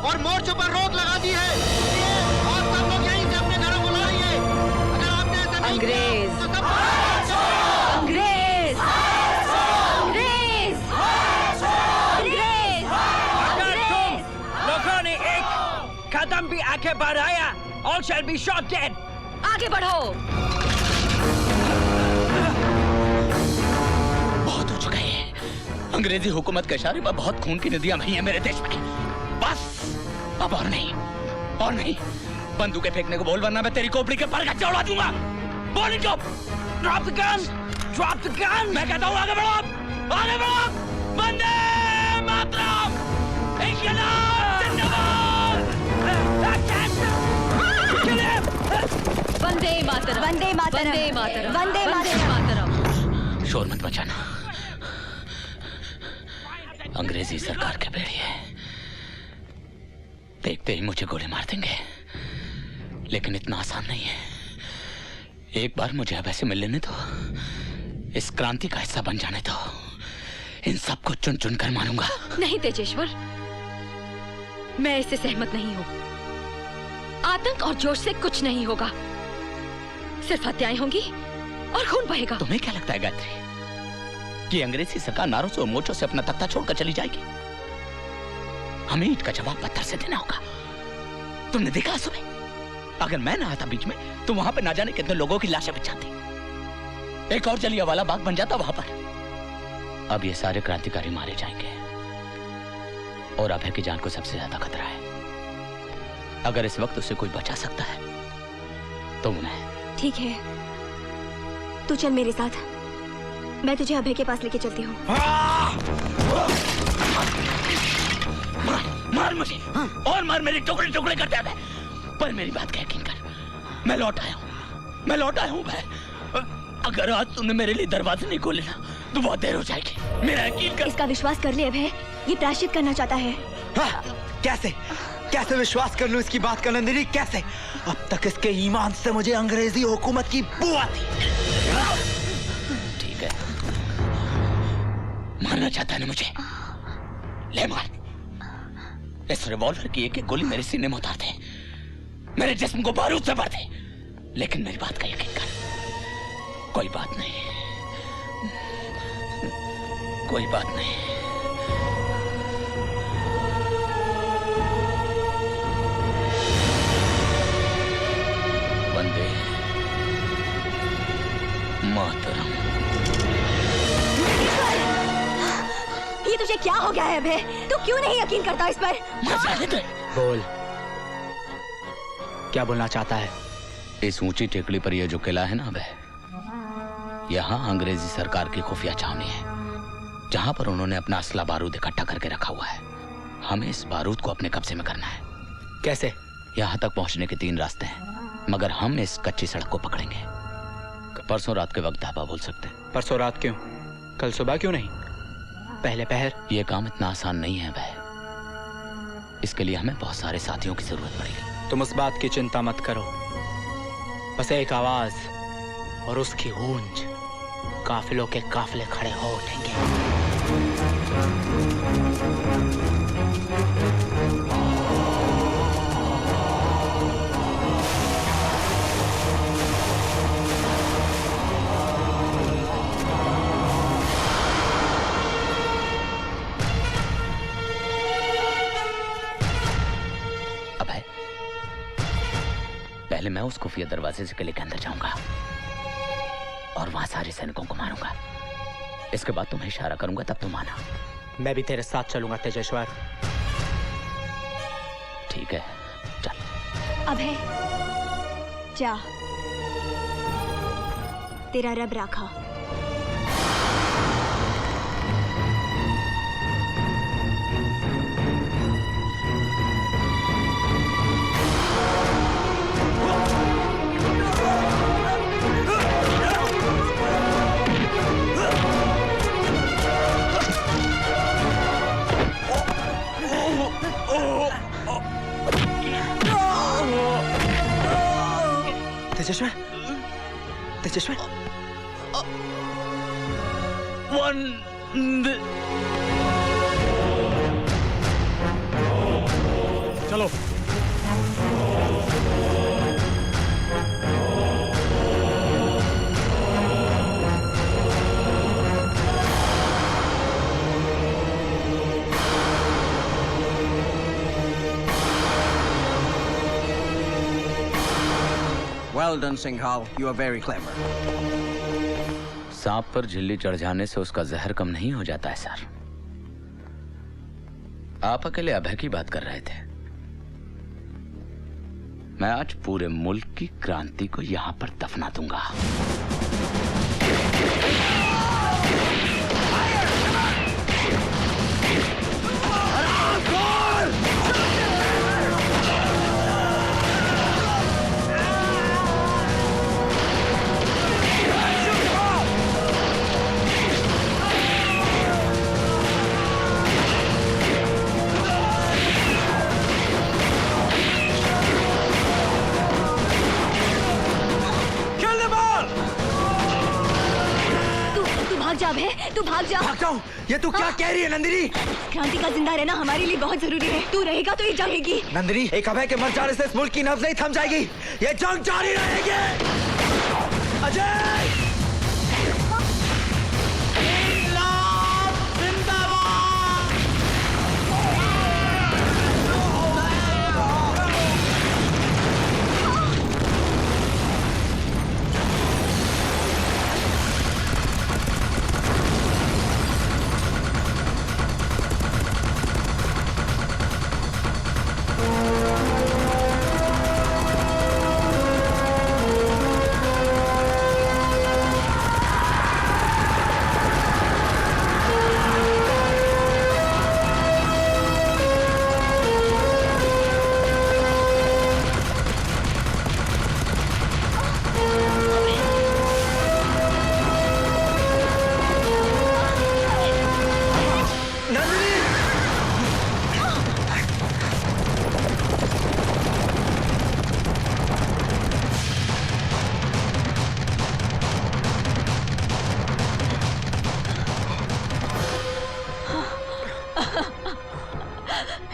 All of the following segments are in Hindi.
और मोर्चों पर रोक लगा दी है। आप सब लोग यहीं से अपने घरों बुला रही अगर आपने ऐसा नहीं अंग्रेज किया, तो सब अंग्रेज अंग्रेज अंग्रेज अगर तुम लोगों ने एक कदम भी आगे बढ़ाया, all shall be shot dead. आगे बढ़ो। बहुत हो चुका है। अंग्रेजी हुकूमत के इशारे पर बहुत खून की नदियां बही हैं मेरे देश में। बस अब और नहीं, और नहीं। बंदूकें फेंकने को बोल, वरना मैं तेरी खोपड़ी के पर गच्चे उड़ा दूंगा। बोल इनको। Drop the gun! Drop the gun! मैं कहता हूँ आगे बढ़ो, आगे बढ़ो। वंदे मातरम! इनकलाब जिंदाबाद! वंदे मातरम वंदे मातरम वंदे मातरम वंदे वंदे मातरम। मातरम। शोर मत मचाना। अंग्रेजी सरकार के भेड़िए देखते ही मुझे गोली मार देंगे, लेकिन इतना आसान नहीं है। एक बार मुझे अब ऐसे मिल लेने दो, इस क्रांति का हिस्सा बन जाने दो। इन सबको चुन चुन कर मारूंगा। नहीं तेजेश्वर, मैं इससे सहमत नहीं हूँ। आतंक और जोश से कुछ नहीं होगा, सिर्फ हत्याएं होंगी और खून बहेगा। तुम्हें क्या लगता है गायत्री कि अंग्रेजी सरकार नारों से और मोर्चों से अपना तख्ता छोड़कर चली जाएगी? हमें ईंट का जवाब पत्थर से देना होगा। तुमने देखा सुबह, अगर मैं ना आता बीच में तो वहां पे ना जाने कितने लोगों की लाशें बिछ जाती। एक और जलियांवाला बाग बन जाता वहां पर। अब ये सारे क्रांतिकारी मारे जाएंगे और अभय की जान को सबसे ज्यादा खतरा है। अगर इस वक्त उसे कोई बचा सकता है तो मैं। ठीक है, तू चल मेरे साथ, मैं तुझे अभय के पास लेके चलती हूँ। मार, मार मुझे और मार, मेरे टुकड़े टुकड़े करते हैं। पर मेरी बात का यकीन कर, मैं लौट आया हूँ भाई। अगर आज तूने मेरे लिए दरवाजे नहीं खोले ना तो बहुत देर हो जाएगी। मेरा यकीन कर। इसका विश्वास कर ले अभय, ये प्रायश्चित करना चाहता है। कैसे कैसे विश्वास कर लूं इसकी बात का नंदिनी, कैसे? अब तक इसके ईमान से मुझे अंग्रेजी हुकूमत की बू आती। ठीक है, मारना चाहता है ना मुझे, ले मार। इस रिवॉल्वर की एक एक गोली मेरे सीने में उतार दे, मेरे जिस्म को बारूद से भर दे, लेकिन मेरी बात का यकीन कर। कोई बात नहीं, कोई बात नहीं। वंदे मातरम। ये तुझे क्या हो गया है अभय? तू क्यों नहीं यकीन करता इस पर? बोल, क्या बोलना चाहता है? इस ऊंची टेकड़ी पर यह जो किला है ना अबे, यहाँ अंग्रेजी सरकार की खुफिया छावनी है, जहाँ पर उन्होंने अपना असला बारूद इकट्ठा करके रखा हुआ है। हमें इस बारूद को अपने कब्जे में करना है। कैसे? यहाँ तक पहुँचने के 3 रास्ते हैं, मगर हम इस कच्ची सड़क को पकड़ेंगे। परसों रात के वक्त धाबा बोल सकते हैं। परसों रात क्यों? कल सुबह क्यों नहीं? पहले पहर? ये काम इतना आसान नहीं है भाई, इसके लिए हमें बहुत सारे साथियों की जरूरत पड़ेगी। तुम उस बात की चिंता मत करो, बस एक आवाज और उसकी गूंज, काफिलों के काफिले खड़े हो उठेंगे। पहले मैं उस खुफिया दरवाजे से किले के अंदर जाऊंगा और वहां सारे सैनिकों को मारूंगा। इसके बाद तुम्हें इशारा करूंगा, तब तुम आना। मैं भी तेरे साथ चलूंगा तेजेश्वर। ठीक है, चल। अभय जा, तेरा रब राखा। तेजेश्वर, तेजेश्वर। चलो। Well done, Singhal. You are very clever. सांप पर झिल्ली चढ़ जाने से उसका जहर कम नहीं हो जाता है सर। आप अकेले अभय की बात कर रहे थे। मैं आज पूरे मुल्क की क्रांति को यहां पर दफना दूंगा। तू भाग जा। भागता हूँ। ये तू क्या कह रही है नंदिनी? क्रांति का जिंदा रहना हमारे लिए बहुत जरूरी है। तू रहेगा तो ये जाएगी। नंदिनी, एक अभय के मर जाने से इस मुल्क की नब्ज नहीं थम जाएगी। ये जंग जारी रहेगी। अजय!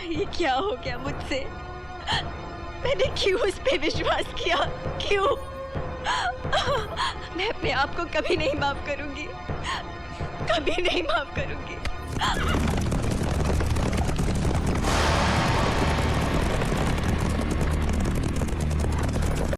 ये क्या हो गया मुझसे? मैंने क्यों उस पे विश्वास किया? क्यों? मैं अपने आप को कभी नहीं माफ करूंगी, कभी नहीं माफ करूंगी।